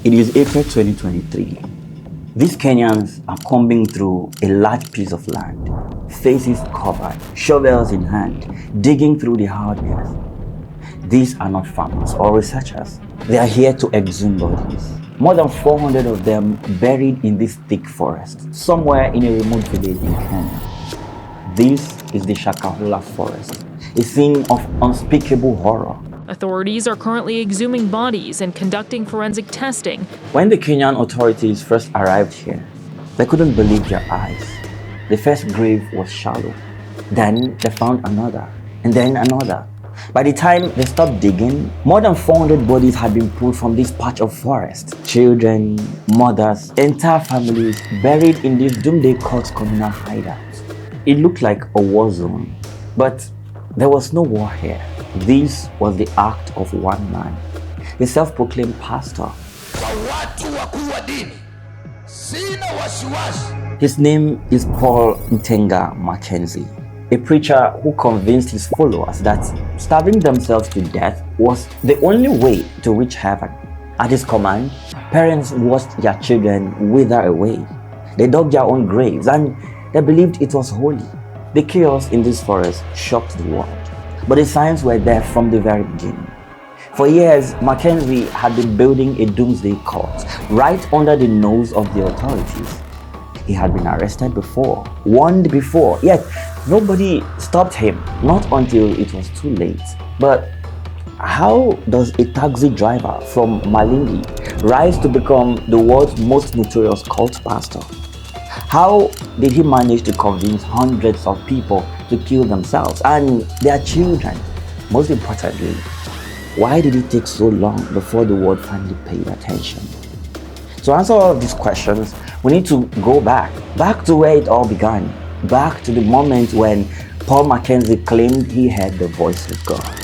It is April 2023. These Kenyans are combing through a large piece of land, faces covered, shovels in hand, digging through the hardness. These are not farmers or researchers. They are here to exhume bodies. More than 400 of them buried in this thick forest, somewhere in a remote village in Kenya. This is the Shakahola forest, a scene of unspeakable horror. Authorities are currently exhuming bodies and conducting forensic testing. When the Kenyan authorities first arrived here, they couldn't believe their eyes. The first grave was shallow. Then they found another, and then another. By the time they stopped digging, more than 400 bodies had been pulled from this patch of forest. Children, mothers, entire families buried in this doomsday cult's communal hideout. It looked like a war zone, but there was no war here. This was the act of one man, the self-proclaimed pastor. His name is Paul Mackenzie, a preacher who convinced his followers that starving themselves to death was the only way to reach heaven. At his command, parents watched their children wither away. They dug their own graves and they believed it was holy. The chaos in this forest shocked the world, but the signs were there from the very beginning. For years, Mackenzie had been building a doomsday cult right under the nose of the authorities. He had been arrested before, warned before, yet nobody stopped him, not until it was too late. But how does a taxi driver from Malindi rise to become the world's most notorious cult pastor? How did he manage to convince hundreds of people to kill themselves and their children? Most importantly, why did it take so long before the world finally paid attention? To answer all of these questions, we need to go back to where it all began, back to the moment when Paul Mackenzie claimed he heard the voice of God.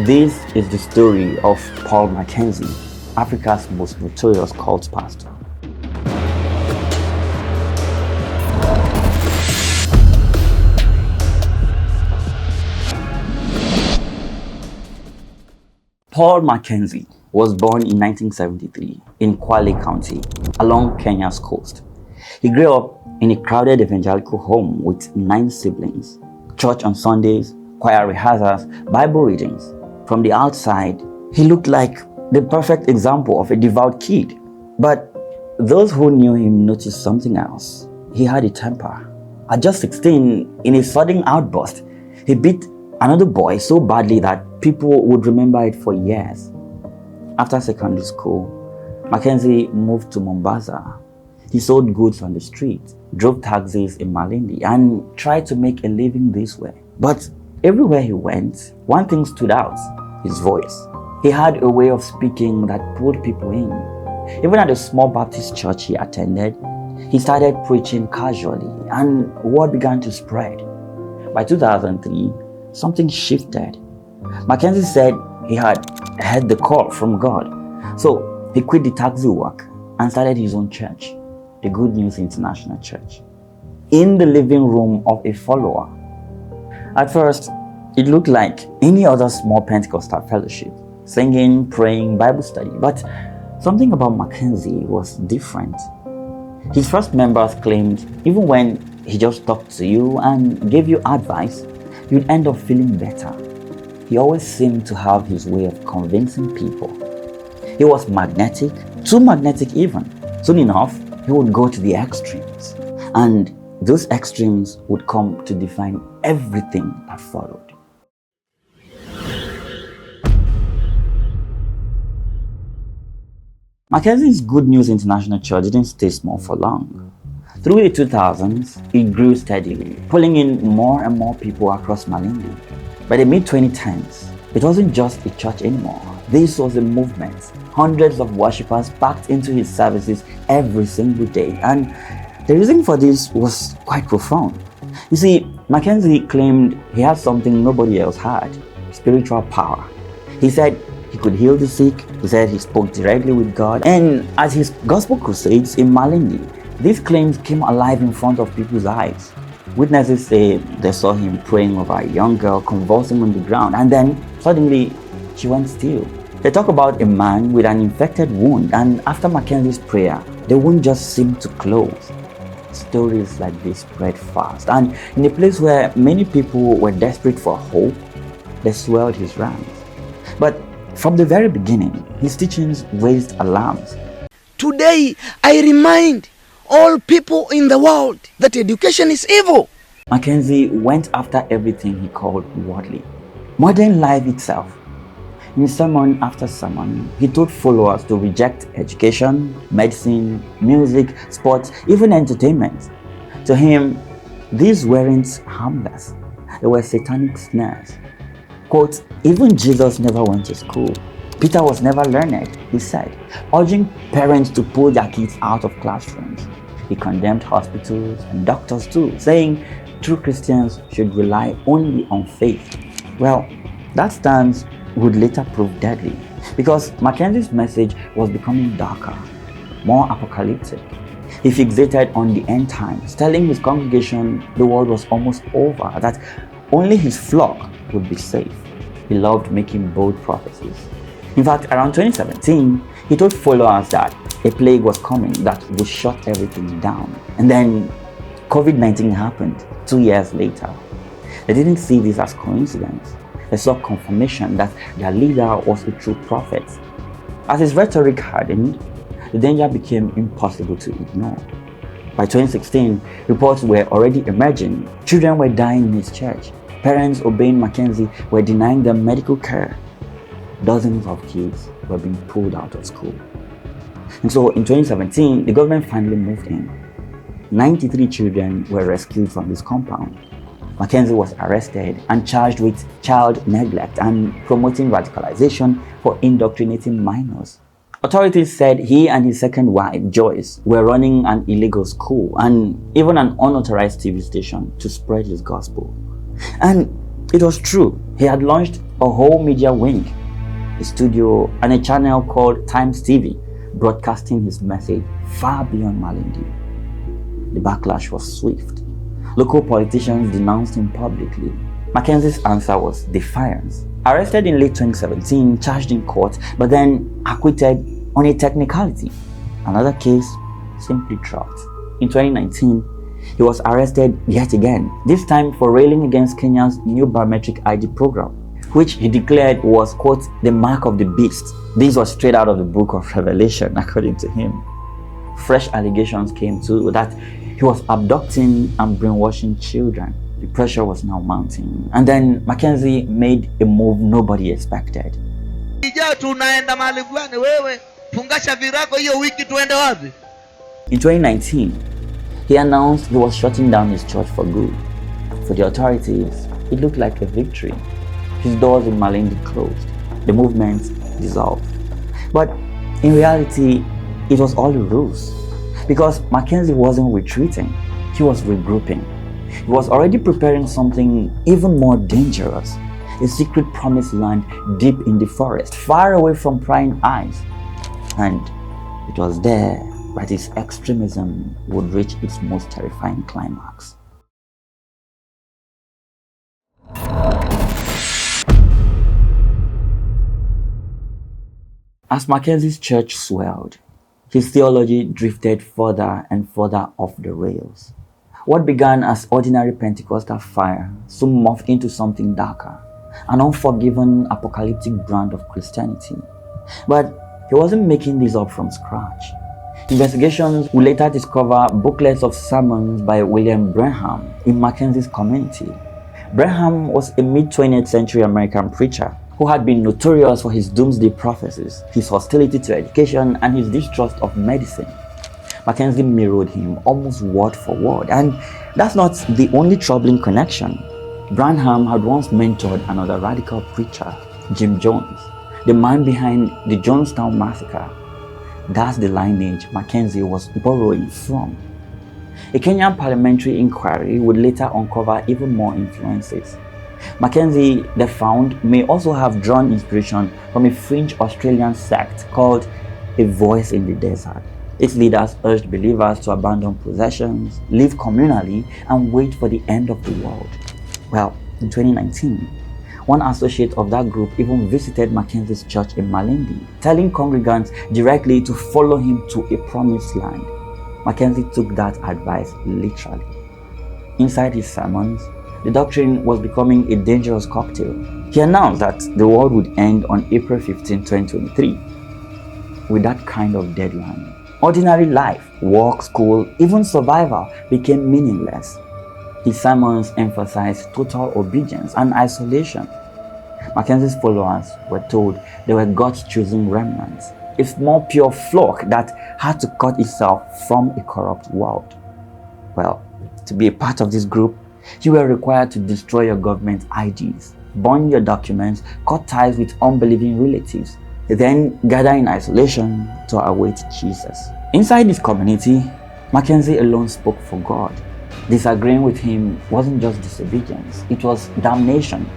This is the story of Paul Mackenzie, Africa's most notorious cult pastor. Paul Mackenzie was born in 1973 in Kwale County, along Kenya's coast. He grew up in a crowded evangelical home with 9 siblings, church on Sundays, choir rehearsals, Bible readings. From the outside, he looked like the perfect example of a devout kid. But those who knew him noticed something else. He had a temper. At just 16, in a sudden outburst, he beat another boy so badly that people would remember it for years. After secondary school, Mackenzie moved to Mombasa. He sold goods on the street, drove taxis in Malindi, and tried to make a living this way. But everywhere he went, one thing stood out: his voice. He had a way of speaking that pulled people in. Even at a small Baptist church he attended, he started preaching casually, and word began to spread. By 2003, something shifted. Mackenzie said he had heard the call from God. So he quit the taxi work and started his own church, the Good News International Church, in the living room of a follower. At first, it looked like any other small Pentecostal fellowship, singing, praying, Bible study. But something about Mackenzie was different. His first members claimed even when he just talked to you and gave you advice, you'd end up feeling better. He always seemed to have his way of convincing people. He was magnetic, too magnetic even. Soon enough, he would go to the extremes. And those extremes would come to define everything that followed. Mackenzie's Good News International Church didn't stay small for long. Through the 2000s, it grew steadily, pulling in more and more people across Malindi. By the mid-2010s, it wasn't just a church anymore. This was a movement. Hundreds of worshippers packed into his services every single day. And the reason for this was quite profound. You see, Mackenzie claimed he had something nobody else had: spiritual power. He said he could heal the sick. He said he spoke directly with God. And at his gospel crusades in Malindi, these claims came alive in front of people's eyes. Witnesses say they saw him praying over a young girl convulsing on the ground, and then suddenly she went still. They talk about a man with an infected wound, and after Mackenzie's prayer, the wound just seemed to close. Stories like this spread fast, and in a place where many people were desperate for hope, they swelled his ranks. But from the very beginning, his teachings raised alarms. Today, I remind all people in the world that education is evil. Mackenzie went after everything he called worldly. Modern life itself. In sermon after sermon, he told followers to reject education, medicine, music, sports, even entertainment. To him, these weren't harmless. They were satanic snares. Quote, even Jesus never went to school. Peter was never learned, he said, urging parents to pull their kids out of classrooms. He condemned hospitals and doctors too, saying true Christians should rely only on faith. Well, that stance would later prove deadly because Mackenzie's message was becoming darker, more apocalyptic. He fixated on the end times, telling his congregation the world was almost over, that only his flock would be safe. He loved making bold prophecies. In fact, around 2017, he told followers that a plague was coming that would shut everything down. And then COVID-19 happened 2 years later. They didn't see this as coincidence. They saw confirmation that their leader was a true prophet. As his rhetoric hardened, the danger became impossible to ignore. By 2016, reports were already emerging. Children were dying in his church. Parents obeying Mackenzie were denying them medical care. Dozens of kids were being pulled out of school. And so in 2017, the government finally moved in. 93 children were rescued from his compound. Mackenzie was arrested and charged with child neglect and promoting radicalization for indoctrinating minors. Authorities said he and his second wife, Joyce, were running an illegal school and even an unauthorized TV station to spread his gospel. And it was true. He had launched a whole media wing, a studio and a channel called Times TV, broadcasting his message far beyond Malindi. The backlash was swift. Local politicians denounced him publicly. Mackenzie's answer was defiance. Arrested in late 2017, charged in court, but then acquitted on a technicality. Another case simply dropped. In 2019, he was arrested yet again, this time for railing against Kenya's new biometric ID program, which he declared was, quote, the mark of the beast. This was straight out of the book of Revelation, according to him. Fresh allegations came too that he was abducting and brainwashing children. The pressure was now mounting. And then Mackenzie made a move nobody expected. In 2019, he announced he was shutting down his church for good. For the authorities, it looked like a victory. His doors in Malindi closed. The movement dissolved. But in reality, it was all a ruse. Because Mackenzie wasn't retreating, he was regrouping. He was already preparing something even more dangerous, a secret promised land deep in the forest, far away from prying eyes. And it was there that his extremism would reach its most terrifying climax. As Mackenzie's church swelled, his theology drifted further and further off the rails. What began as ordinary Pentecostal fire soon morphed into something darker, an unforgiving apocalyptic brand of Christianity. But he wasn't making this up from scratch. Investigations would later discover booklets of sermons by William Branham in Mackenzie's community. Branham was a mid-20th century American preacher who had been notorious for his doomsday prophecies, his hostility to education, and his distrust of medicine. Mackenzie mirrored him almost word for word, and that's not the only troubling connection. Branham had once mentored another radical preacher, Jim Jones, the man behind the Jonestown massacre. That's the lineage Mackenzie was borrowing from. A Kenyan parliamentary inquiry would later uncover even more influences. Mackenzie, they found, may also have drawn inspiration from a fringe Australian sect called A Voice in the Desert. Its leaders urged believers to abandon possessions, live communally, and wait for the end of the world. Well, in 2019, One associate of that group even visited Mackenzie's church in Malindi, telling congregants directly to follow him to a promised land. Mackenzie took that advice literally. Inside his sermons, the doctrine was becoming a dangerous cocktail. He announced that the world would end on April 15, 2023. With that kind of deadline, ordinary life, work, school, even survival became meaningless. His sermons emphasized total obedience and isolation. Mackenzie's followers were told they were God's chosen remnants, a small pure flock that had to cut itself from a corrupt world. Well, to be a part of this group, you were required to destroy your government IDs, burn your documents, cut ties with unbelieving relatives, then gather in isolation to await Jesus. Inside this community, Mackenzie alone spoke for God. Disagreeing with him wasn't just disobedience, it was damnation.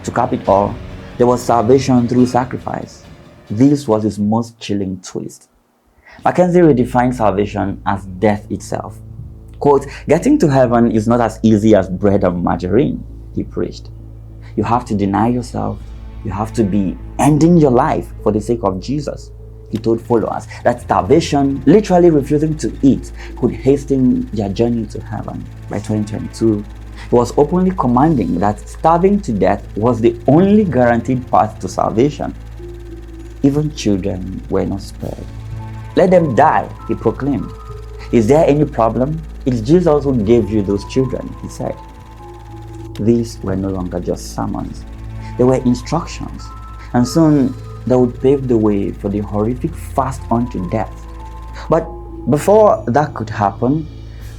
To cap it all, there was salvation through sacrifice. This was his most chilling twist. Mackenzie redefined salvation as death itself. Quote, "Getting to heaven is not as easy as bread and margarine," he preached. You have to deny yourself. You have to be ending your life for the sake of Jesus. He told followers that starvation, literally refusing to eat, could hasten their journey to heaven. By 2022, he was openly commanding that starving to death was the only guaranteed path to salvation. Even children were not spared. "Let them die," he proclaimed. "Is there any problem? It's Jesus who gave you those children," he said. These were no longer just sermons. They were instructions, and soon they would pave the way for the horrific fast unto death. But before that could happen,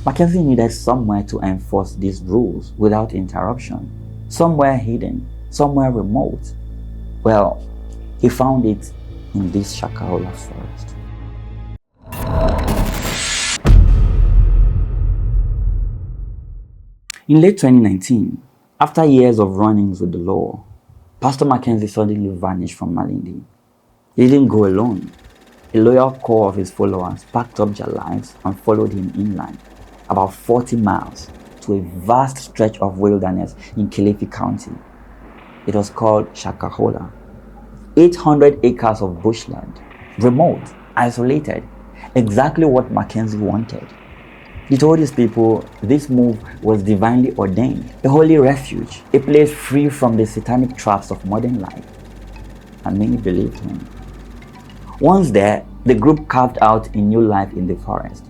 Mackenzie needed somewhere to enforce these rules without interruption, somewhere hidden, somewhere remote. Well, he found it in this Shakahola forest. In late 2019, after years of run-ins with the law, Pastor Mackenzie suddenly vanished from Malindi. He didn't go alone. A loyal core of his followers packed up their lives and followed him inland, about 40 miles, to a vast stretch of wilderness in Kilifi County. It was called Shakahola. 800 acres of bushland, remote, isolated, exactly what Mackenzie wanted. He told his people this move was divinely ordained, a holy refuge, a place free from the satanic traps of modern life. And many believed him. Once there, the group carved out a new life in the forest.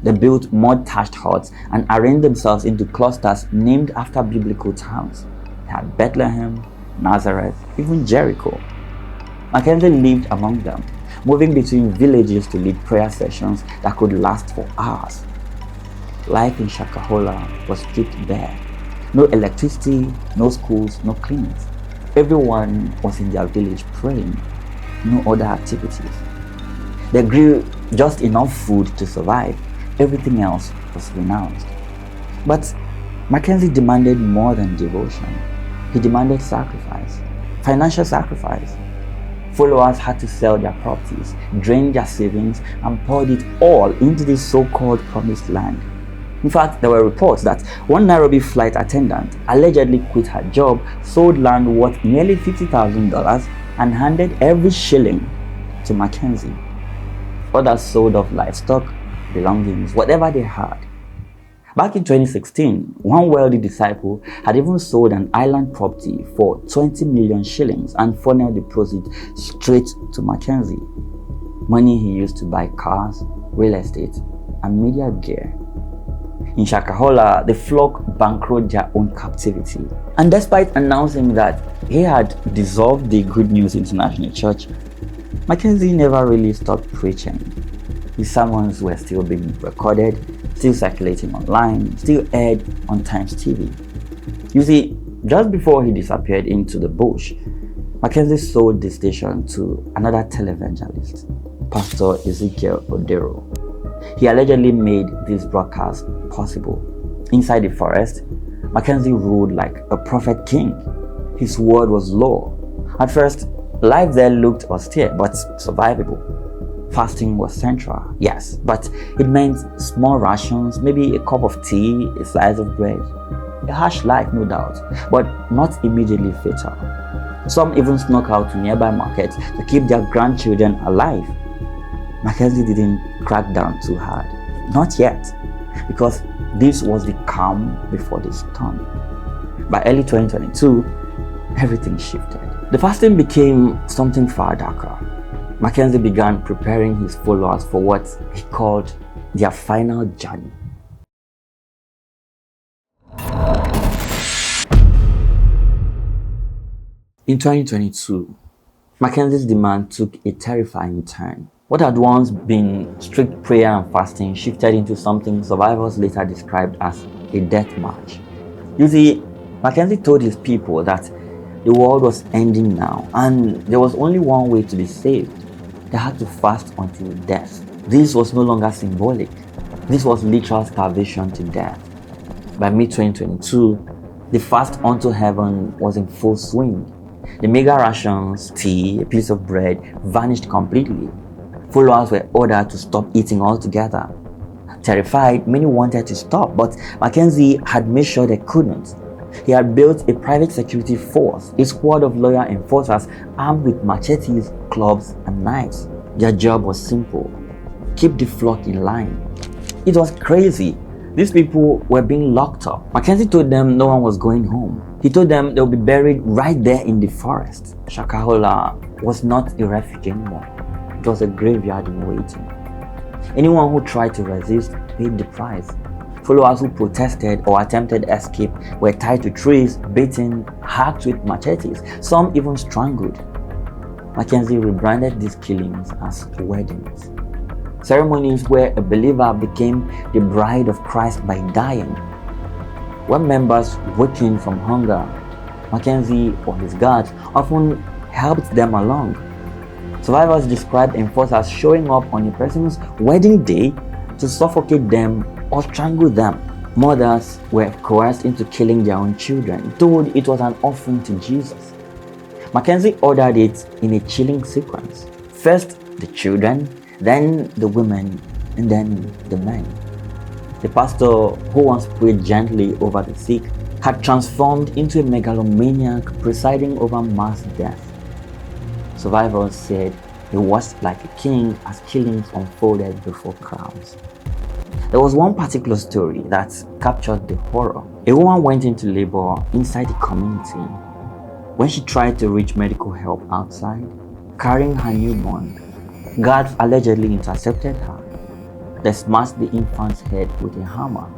They built mud-thatched huts and arranged themselves into clusters named after biblical towns. They had Bethlehem, Nazareth, even Jericho. Mackenzie lived among them, moving between villages to lead prayer sessions that could last for hours. Life in Shakahola was stripped bare. No electricity, no schools, no clinics. Everyone was in their village praying. No other activities. They grew just enough food to survive. Everything else was renounced. But Mackenzie demanded more than devotion. He demanded sacrifice, financial sacrifice. Followers had to sell their properties, drain their savings, and poured it all into this so-called promised land. In fact, there were reports that one Nairobi flight attendant allegedly quit her job, sold land worth nearly $50,000, and handed every shilling to Mackenzie. Others sold off livestock, belongings, whatever they had. Back in 2016, one wealthy disciple had even sold an island property for 20 million shillings and funneled the proceeds straight to Mackenzie. Money he used to buy cars, real estate, and media gear. In Shakahola, the flock bankroled their own captivity. And despite announcing that he had dissolved the Good News International Church, Mackenzie never really stopped preaching. His sermons were still being recorded, still circulating online, still aired on Times TV. You see, just before he disappeared into the bush, Mackenzie sold the station to another televangelist, Pastor Ezekiel Odero. He allegedly made this broadcast possible. Inside the forest, Mackenzie ruled like a prophet king. His word was law. At first, life there looked austere but survivable. Fasting was central, yes, but it meant small rations, maybe a cup of tea, a slice of bread. A harsh life, no doubt, but not immediately fatal. Some even snuck out to nearby markets to keep their grandchildren alive. Mackenzie didn't crack down too hard. Not yet, because this was the calm before the storm. By early 2022, everything shifted. The fasting became something far darker. Mackenzie began preparing his followers for what he called their final journey. In 2022, Mackenzie's demand took a terrifying turn. What had once been strict prayer and fasting shifted into something survivors later described as a death march. You see, Mackenzie told his people that the world was ending now and there was only one way to be saved. They had to fast until death. This was no longer symbolic. This was literal starvation to death. By mid-2022, the fast unto heaven was in full swing. The mega rations, tea, a piece of bread vanished completely. Followers were ordered to stop eating altogether. Terrified, many wanted to stop, but Mackenzie had made sure they couldn't. He had built a private security force, a squad of loyal enforcers armed with machetes, clubs, and knives. Their job was simple: keep the flock in line. It was crazy. These people were being locked up. Mackenzie told them no one was going home. He told them they would be buried right there in the forest. Shakahola was not a refuge anymore. It was a graveyard in waiting. Anyone who tried to resist paid the price. Followers who protested or attempted escape were tied to trees, beaten, hacked with machetes, some even strangled. Mackenzie rebranded these killings as weddings. Ceremonies where a believer became the bride of Christ by dying. When members weakened from hunger, Mackenzie or his guards often helped them along. Survivors described enforcers showing up on a person's wedding day to suffocate them or strangle them. Mothers were coerced into killing their own children, told it was an offering to Jesus. Mackenzie ordered it in a chilling sequence. First the children, then the women, and then the men. The pastor who once prayed gently over the sick had transformed into a megalomaniac presiding over mass death. Survivors said he was like a king as killings unfolded before crowds. There was one particular story that captured the horror. A woman went into labor inside the community. When she tried to reach medical help outside, carrying her newborn, guards allegedly intercepted her. They smashed the infant's head with a hammer,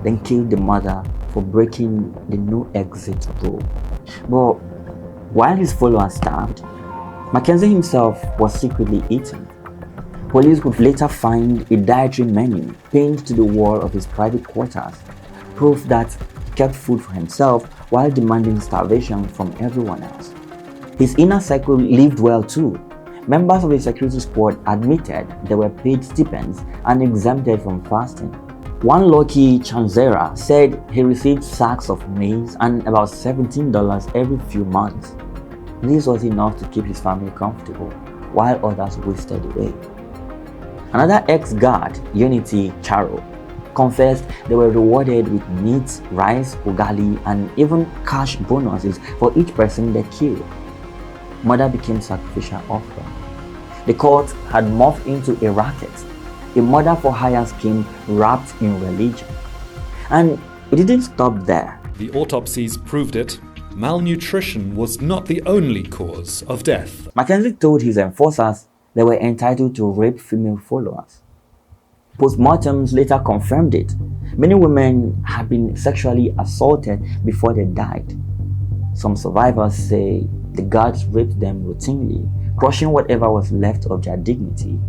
then killed the mother for breaking the no exit rule. But while his followers starved, Mackenzie himself was secretly eating. Police would later find a dietary menu pinned to the wall of his private quarters, proof that he kept food for himself while demanding starvation from everyone else. His inner circle lived well too. Members of the security squad admitted they were paid stipends and exempted from fasting. One lucky Chanzera said he received sacks of maize and about $17 every few months. This was enough to keep his family comfortable, while others wasted away. Another ex-guard, Unity Charo, confessed they were rewarded with meat, rice, ugali, and even cash bonuses for each person they killed. Murder became sacrificial offering. The cult had morphed into a racket, a murder for hire scheme wrapped in religion. And it didn't stop there. The autopsies proved it. Malnutrition was not the only cause of death. Mackenzie told his enforcers they were entitled to rape female followers. Postmortems later confirmed it. Many women had been sexually assaulted before they died. Some survivors say the guards raped them routinely, crushing whatever was left of their dignity.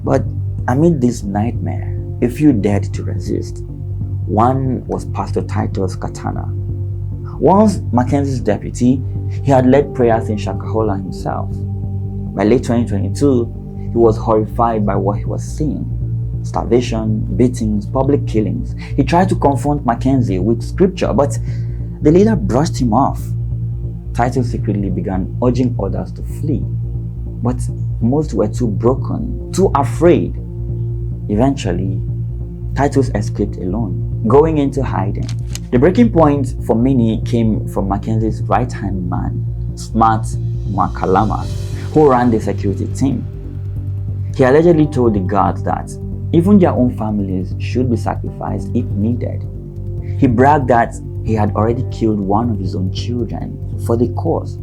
But amid this nightmare, a few dared to resist. One was Pastor Titus Katana. Once Mackenzie's deputy, he had led prayers in Shakahola himself. By late 2022, he was horrified by what he was seeing. Starvation, beatings, public killings. He tried to confront Mackenzie with scripture, but the leader brushed him off. Titus secretly began urging others to flee, but most were too broken, too afraid. Eventually, Titus escaped alone, going into hiding. The breaking point for many came from Mackenzie's right-hand man, Smart Makalama, who ran the security team. He allegedly told the guards that even their own families should be sacrificed if needed. He bragged that he had already killed one of his own children for the cause.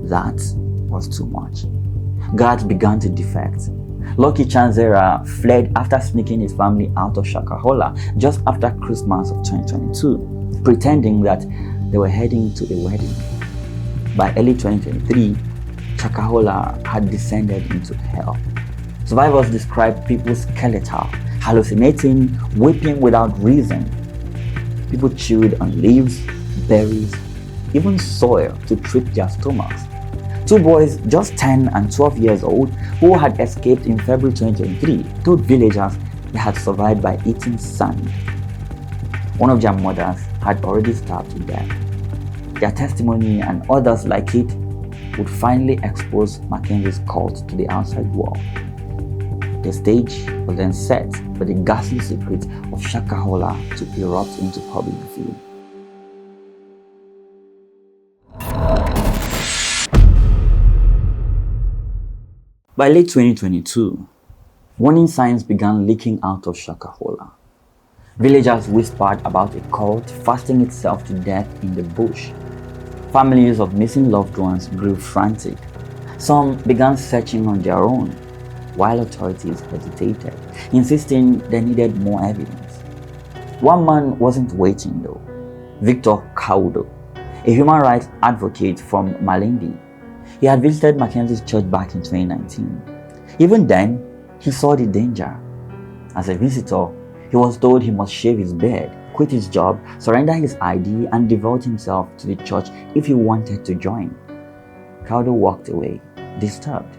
That was too much. Guards began to defect. Lucky Chanzera fled after sneaking his family out of Shakahola just after Christmas of 2022, pretending that they were heading to a wedding. By early 2023, Shakahola had descended into hell. Survivors described people skeletal, hallucinating, weeping without reason. People chewed on leaves, berries, even soil to treat their stomachs. Two boys, just 10 and 12 years old, who had escaped in February 2023, told villagers they had survived by eating sand. One of their mothers had already starved to death. Their testimony and others like it would finally expose Mackenzie's cult to the outside world. The stage was then set for the ghastly secret of Shakahola to erupt into public view. By late 2022, warning signs began leaking out of Shakahola. Villagers whispered about a cult fasting itself to death in the bush. Families of missing loved ones grew frantic. Some began searching on their own, while authorities hesitated, insisting they needed more evidence. One man wasn't waiting though. Victor Kaudo, a human rights advocate from Malindi. He had visited Mackenzie's church back in 2019. Even then, he saw the danger. As a visitor, he was told he must shave his beard, quit his job, surrender his ID, and devote himself to the church if he wanted to join. Kaudo walked away, disturbed.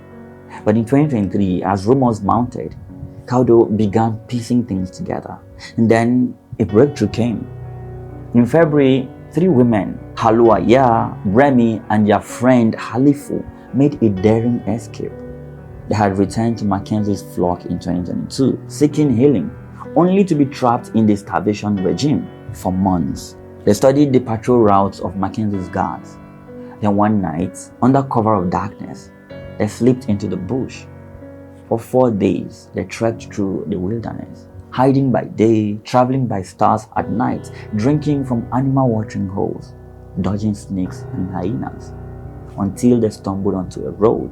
But in 2023, as rumors mounted, Kaudo began piecing things together. And then a breakthrough came. In February, 3 women, Haluaya, Remy, and their friend Halifu, made a daring escape. They had returned to Mackenzie's flock in 2022, seeking healing, only to be trapped in the starvation regime for months. They studied the patrol routes of Mackenzie's guards. Then one night, under cover of darkness, they slipped into the bush. For 4 days, they trekked through the wilderness, hiding by day, traveling by stars at night, drinking from animal watering holes, dodging snakes and hyenas, until they stumbled onto a road.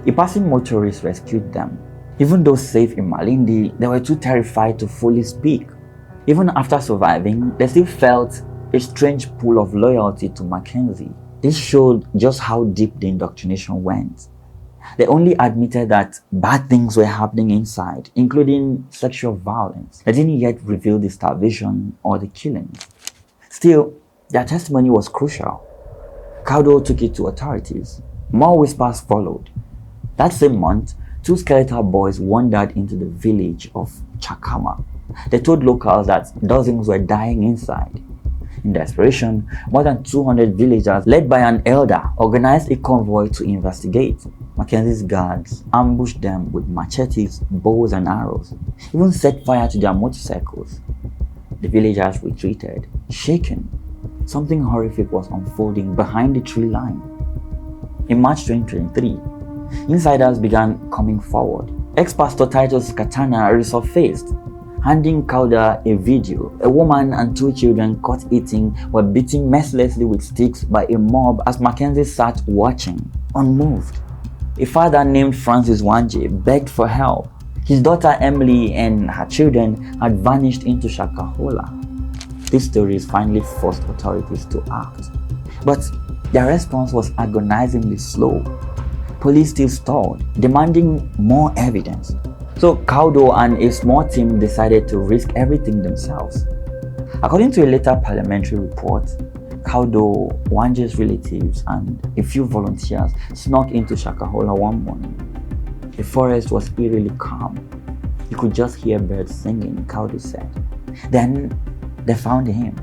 A passing motorist rescued them. Even though safe in Malindi, they were too terrified to fully speak. Even after surviving, they still felt a strange pull of loyalty to Mackenzie. This showed just how deep the indoctrination went. They only admitted that bad things were happening inside, including sexual violence. They didn't yet reveal the starvation or the killings. Still, their testimony was crucial. Kaudo took it to authorities. More whispers followed. That same month, 2 skeletal boys wandered into the village of Chakama. They told locals that dozens were dying inside. In desperation, more than 200 villagers, led by an elder, organized a convoy to investigate. Mackenzie's guards ambushed them with machetes, bows, and arrows, even set fire to their motorcycles. The villagers retreated, shaken. Something horrific was unfolding behind the tree line. In March 2023, insiders began coming forward. Ex-pastor Titus Katana resurfaced, handing Kauda a video. A woman and 2 children caught eating were beaten mercilessly with sticks by a mob as Mackenzie sat watching, unmoved. A father named Francis Wanje begged for help. His daughter Emily and her children had vanished into Shakahola. These stories finally forced authorities to act. But their response was agonizingly slow. Police still stalled, demanding more evidence. So Kaudo and a small team decided to risk everything themselves. According to a later parliamentary report, Kaudo, Wanje's relatives, and a few volunteers snuck into Shakahola one morning. The forest was eerily calm. You could just hear birds singing, Kaudo said. Then they found him,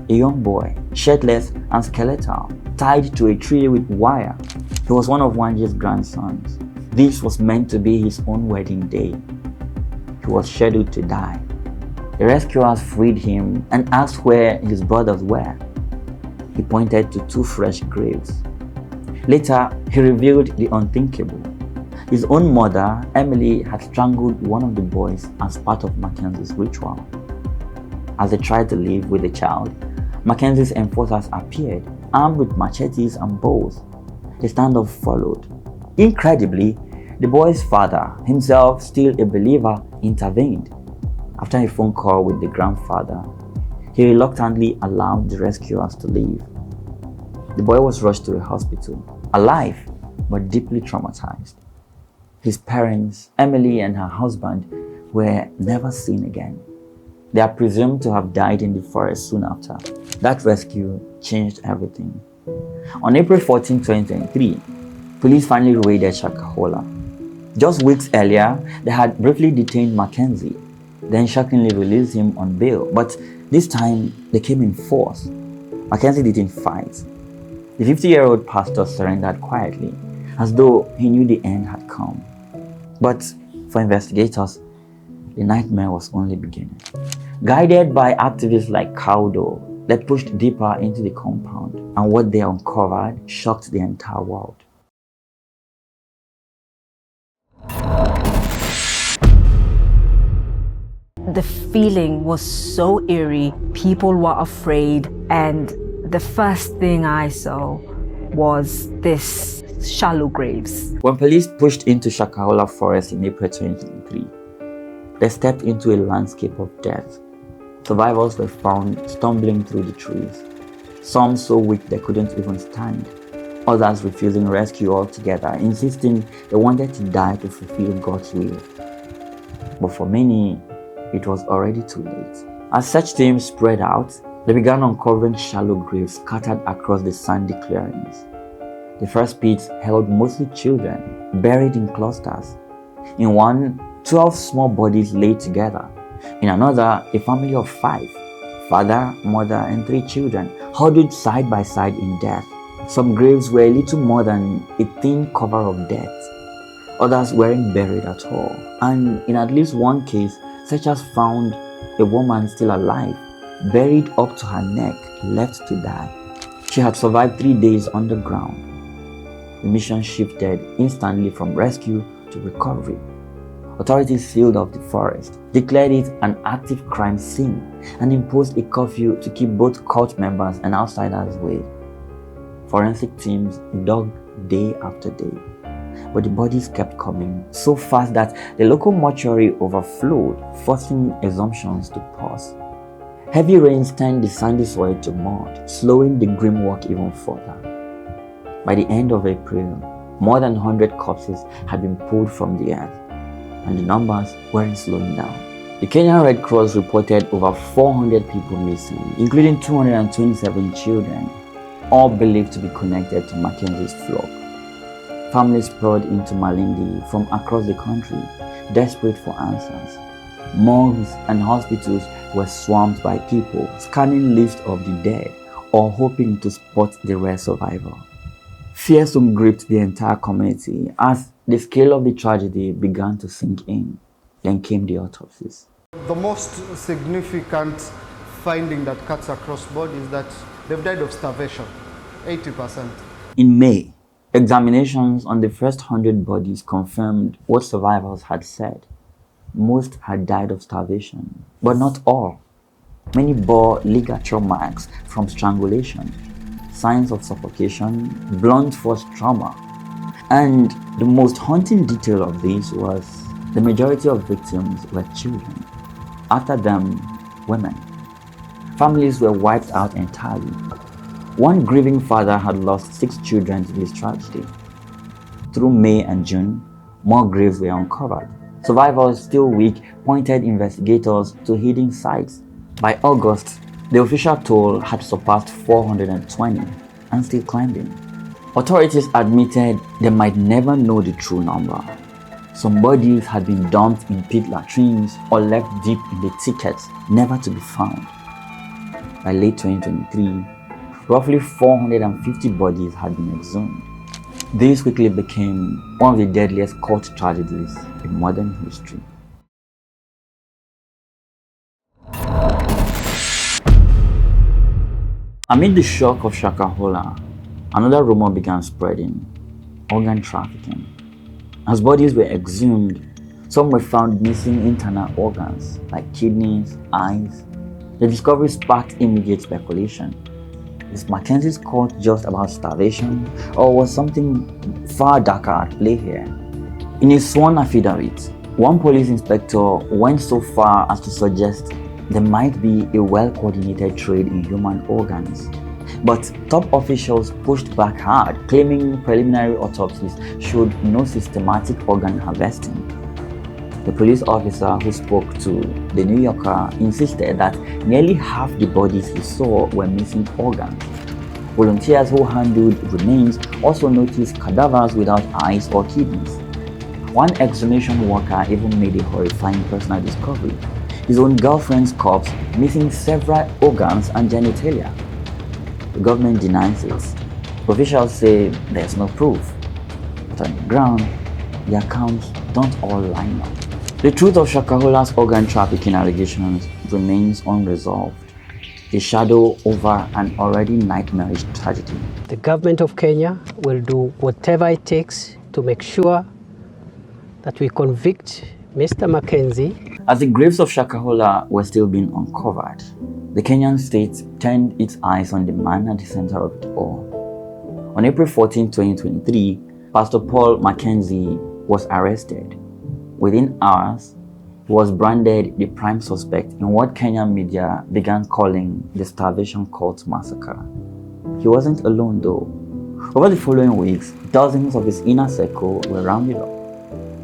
a young boy, shirtless and skeletal, tied to a tree with wire. He was one of Wanje's grandsons. This was meant to be his own wedding day. He was scheduled to die. The rescuers freed him and asked where his brothers were. He pointed to 2 fresh graves. Later, he revealed the unthinkable. His own mother, Emily, had strangled one of the boys as part of Mackenzie's ritual. As they tried to leave with the child, Mackenzie's enforcers appeared, armed with machetes and bows. The standoff followed. Incredibly, the boy's father, himself still a believer, intervened. After a phone call with the grandfather, he reluctantly allowed the rescuers to leave. The boy was rushed to a hospital, alive but deeply traumatized. His parents, Emily and her husband, were never seen again. They are presumed to have died in the forest soon after. That rescue changed everything. On April 14, 2023, police finally raided Shakahola. Just weeks earlier, they had briefly detained Mackenzie, then shockingly released him on bail, but this time they came in force. Mackenzie didn't fight. The 50-year-old pastor surrendered quietly, as though he knew the end had come. But for investigators, the nightmare was only beginning. Guided by activists like Caudo, they pushed deeper into the compound, and what they uncovered shocked the entire world. The feeling was so eerie. People were afraid, and the first thing I saw was this shallow graves. When police pushed into Shakahola Forest in April 2023, they stepped into a landscape of death. Survivors were found stumbling through the trees, some so weak they couldn't even stand, others refusing rescue altogether, insisting they wanted to die to fulfill God's will. But for many, it was already too late. As search teams spread out, they began uncovering shallow graves scattered across the sandy clearings. The first pits held mostly children, buried in clusters. In one, 12 small bodies lay together. In another, a family of 5, father, mother, and 3 children, huddled side by side in death. Some graves were little more than a thin cover of death. Others weren't buried at all. And in at least one case, searchers found a woman still alive, buried up to her neck, left to die. She had survived 3 days underground. The mission shifted instantly from rescue to recovery. Authorities sealed off the forest, declared it an active crime scene, and imposed a curfew to keep both cult members and outsiders away. Forensic teams dug day after day, but the bodies kept coming so fast that the local mortuary overflowed, forcing exhumations to pause. Heavy rains turned the sandy soil to mud, slowing the grim work even further. By the end of April, more than 100 corpses had been pulled from the earth, and the numbers weren't slowing down. The Kenyan Red Cross reported over 400 people missing, including 227 children, all believed to be connected to Mackenzie's flock. Families poured into Malindi from across the country, desperate for answers. Morgues and hospitals were swamped by people scanning lists of the dead or hoping to spot the rare survivor. Fear soon gripped the entire community as the scale of the tragedy began to sink in. Then came the autopsies. The most significant finding that cuts across board is that they've died of starvation, 80%. In May, examinations on the first 100 bodies confirmed what survivors had said. Most had died of starvation, but not all. Many bore ligature marks from strangulation, signs of suffocation, blunt force trauma. And the most haunting detail of this was the majority of victims were children. After them, women. Families were wiped out entirely. One grieving father had lost 6 children to this tragedy. Through May and June, more graves were uncovered. Survivors, still weak, pointed investigators to hidden sites. By August, the official toll had surpassed 420 and still climbing. Authorities admitted they might never know the true number. Some bodies had been dumped in pit latrines or left deep in the thickets, never to be found. By late 2023, roughly 450 bodies had been exhumed. This quickly became one of the deadliest cult tragedies in modern history. Amid the shock of Shakahola, another rumor began spreading: organ trafficking. As bodies were exhumed, some were found missing internal organs like kidneys, eyes. The discovery sparked immediate speculation. Is Mackenzie's cult just about starvation, or was something far darker at play here? In a sworn affidavit, one police inspector went so far as to suggest there might be a well-coordinated trade in human organs. But top officials pushed back hard, claiming preliminary autopsies showed no systematic organ harvesting. The police officer who spoke to the New Yorker insisted that nearly half the bodies he saw were missing organs. Volunteers who handled remains also noticed cadavers without eyes or kidneys. One exhumation worker even made a horrifying personal discovery: his own girlfriend's corpse missing several organs and genitalia. The government denies it. Officials say there's no proof, but on the ground, the accounts don't all line up. The truth of Shakahola's organ trafficking allegations remains unresolved, a shadow over an already nightmarish tragedy. The government of Kenya will do whatever it takes to make sure that we convict Mr. Mackenzie. As the graves of Shakahola were still being uncovered, the Kenyan state turned its eyes on the man at the center of it all. On April 14, 2023, Pastor Paul Mackenzie was arrested. Within hours, he was branded the prime suspect in what Kenyan media began calling the Starvation Cult Massacre. He wasn't alone though. Over the following weeks, dozens of his inner circle were rounded up.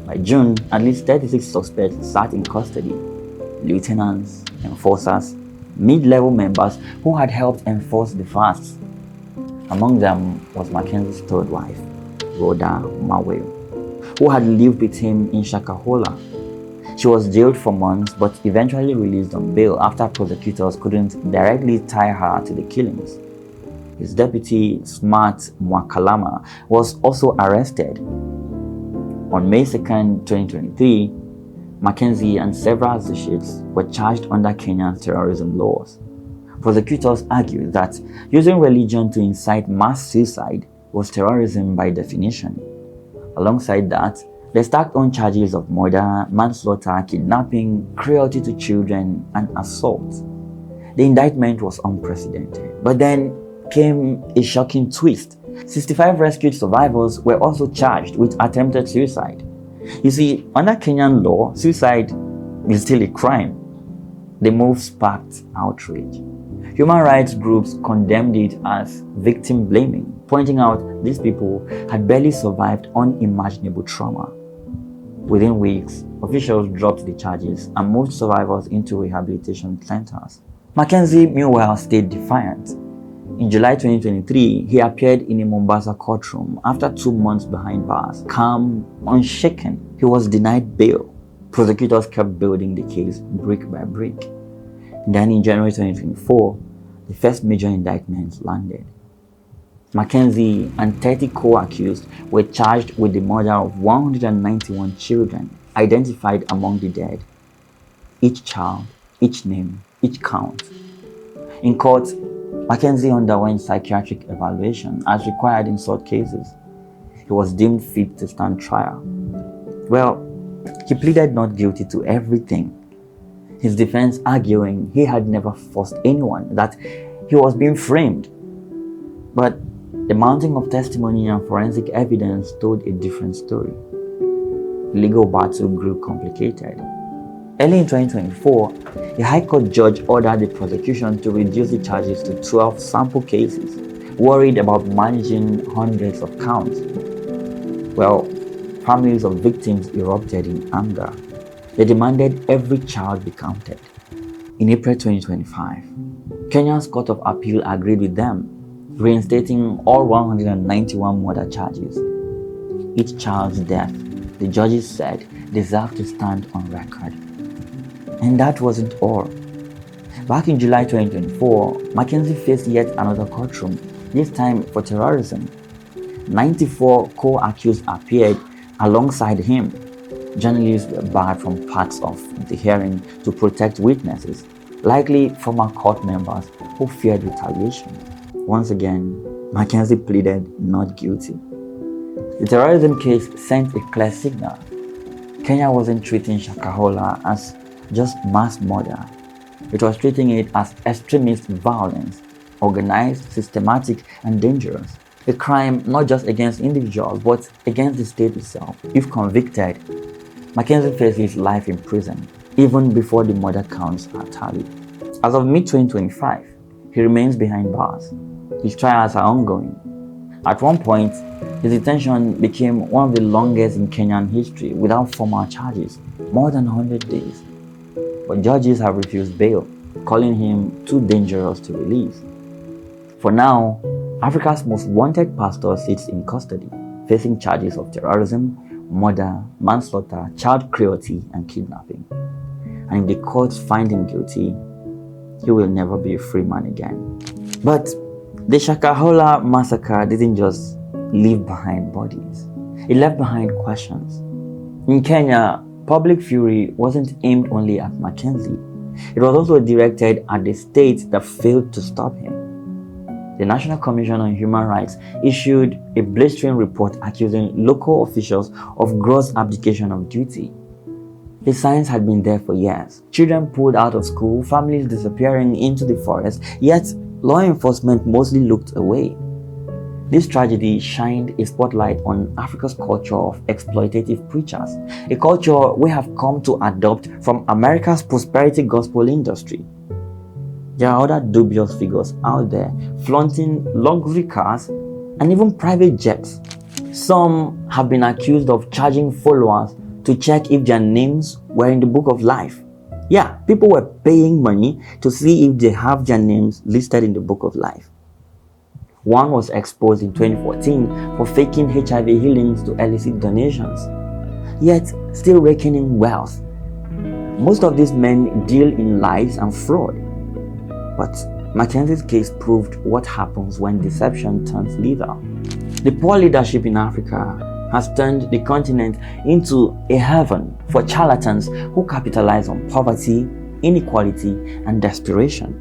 By June, at least 36 suspects sat in custody: lieutenants, enforcers, mid-level members who had helped enforce the fasts. Among them was Mackenzie's third wife, Rhoda Maweo, who had lived with him in Shakahola. She was jailed for months but eventually released on bail after prosecutors couldn't directly tie her to the killings. His deputy, Smart Mwakalama, was also arrested. On May 2, 2023, Mackenzie and several associates were charged under Kenya's terrorism laws. Prosecutors argued that using religion to incite mass suicide was terrorism by definition. Alongside that, they stacked on charges of murder, manslaughter, kidnapping, cruelty to children, and assault. The indictment was unprecedented. But then came a shocking twist. 65 rescued survivors were also charged with attempted suicide. You see, under Kenyan law, suicide is still a crime. The move sparked outrage. Human rights groups condemned it as victim blaming, pointing out these people had barely survived unimaginable trauma. Within weeks, officials dropped the charges and moved survivors into rehabilitation centers. Mackenzie, meanwhile, stayed defiant. In July 2023, he appeared in a Mombasa courtroom after 2 months behind bars. Calm, unshaken, he was denied bail. Prosecutors kept building the case brick by brick. Then in January 2024, the first major indictment landed. Mackenzie and 30 co-accused were charged with the murder of 191 children identified among the dead. Each child, each name, each count. In court, Mackenzie underwent psychiatric evaluation as required in such cases. He was deemed fit to stand trial. Well, he pleaded not guilty to everything. His defense arguing he had never forced anyone, that he was being framed. But the mounting of testimony and forensic evidence told a different story. The legal battle grew complicated. Early in 2024, a High Court judge ordered the prosecution to reduce the charges to 12 sample cases, worried about managing hundreds of counts. Well, families of victims erupted in anger. They demanded every child be counted. In April 2025, Kenya's Court of Appeal agreed with them, reinstating all 191 murder charges. Each child's death, the judges said, deserved to stand on record. And that wasn't all. Back in July 2024, Mackenzie faced yet another courtroom, this time for terrorism. 94 co-accused appeared alongside him. Journalists were barred from parts of the hearing to protect witnesses, likely former court members who feared retaliation. Once again, Mackenzie pleaded not guilty. The terrorism case sent a clear signal. Kenya wasn't treating Shakahola as just mass murder. It was treating it as extremist violence, organized, systematic, and dangerous. A crime not just against individuals, but against the state itself. If convicted, Mackenzie faces life in prison, even before the murder counts are tallied. As of mid-2025, he remains behind bars. His trials are ongoing. At one point, his detention became one of the longest in Kenyan history without formal charges, more than 100 days. But judges have refused bail, calling him too dangerous to release. For now, Africa's most wanted pastor sits in custody, facing charges of terrorism, murder, manslaughter, child cruelty, and kidnapping. And if the courts find him guilty, he will never be a free man again. But the Shakahola massacre didn't just leave behind bodies. It left behind questions. In Kenya, public fury wasn't aimed only at Mackenzie. It was also directed at the state that failed to stop him. The National Commission on Human Rights issued a blistering report accusing local officials of gross abdication of duty. The signs had been there for years. Children pulled out of school, families disappearing into the forest, yet law enforcement mostly looked away. This tragedy shined a spotlight on Africa's culture of exploitative preachers, a culture we have come to adopt from America's prosperity gospel industry. There are other dubious figures out there flaunting luxury cars and even private jets. Some have been accused of charging followers to check if their names were in the book of life. Yeah, people were paying money to see if they have their names listed in the book of life. One was exposed in 2014 for faking HIV healings to elicit donations, yet still raking in wealth. Most of these men deal in lies and fraud. But Mackenzie's case proved what happens when deception turns lethal. The poor leadership in Africa has turned the continent into a heaven for charlatans who capitalize on poverty, inequality, and desperation.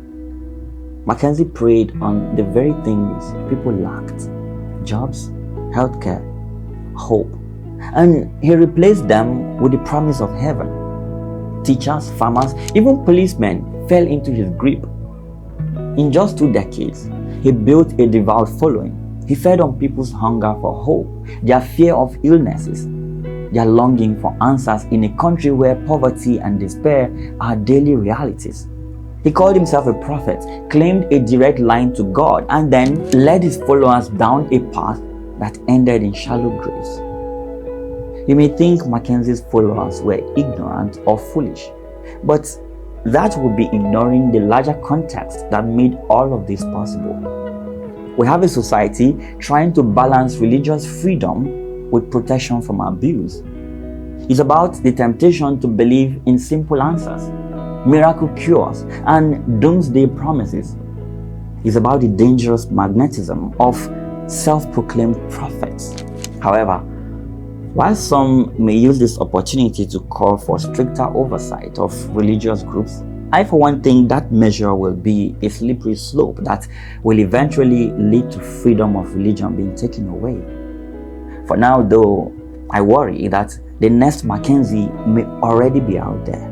Mackenzie preyed on the very things people lacked: jobs, healthcare, hope. And he replaced them with the promise of heaven. Teachers, farmers, even policemen fell into his grip. In just 2 decades, he built a devout following. He fed on people's hunger for hope, their fear of illnesses, their longing for answers in a country where poverty and despair are daily realities. He called himself a prophet, claimed a direct line to God, and then led his followers down a path that ended in shallow graves. You may think Mackenzie's followers were ignorant or foolish, but that would be ignoring the larger context that made all of this possible. We have a society trying to balance religious freedom with protection from abuse. It's about the temptation to believe in simple answers, miracle cures, and doomsday promises. It's about the dangerous magnetism of self-proclaimed prophets. However, while some may use this opportunity to call for stricter oversight of religious groups, I for one think that measure will be a slippery slope that will eventually lead to freedom of religion being taken away. For now though, I worry that the next Mackenzie may already be out there.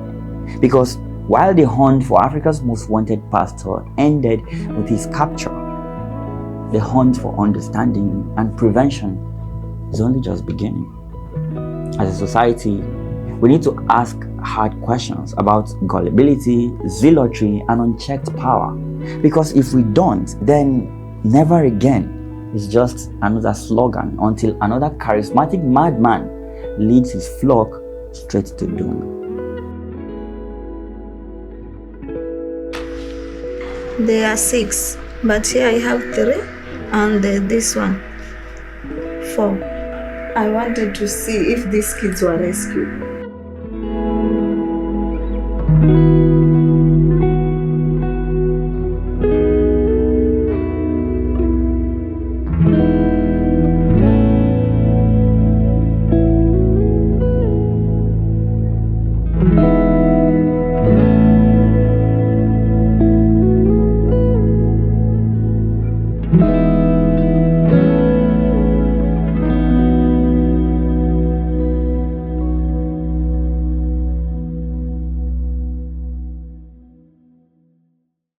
Because while the hunt for Africa's most wanted pastor ended with his capture, the hunt for understanding and prevention is only just beginning. As a society, we need to ask hard questions about gullibility, zealotry, and unchecked power. Because if we don't, then never again is just another slogan until another charismatic madman leads his flock straight to doom. There are 6, but here I have 3, and this one 4. I wanted to see if these kids were rescued.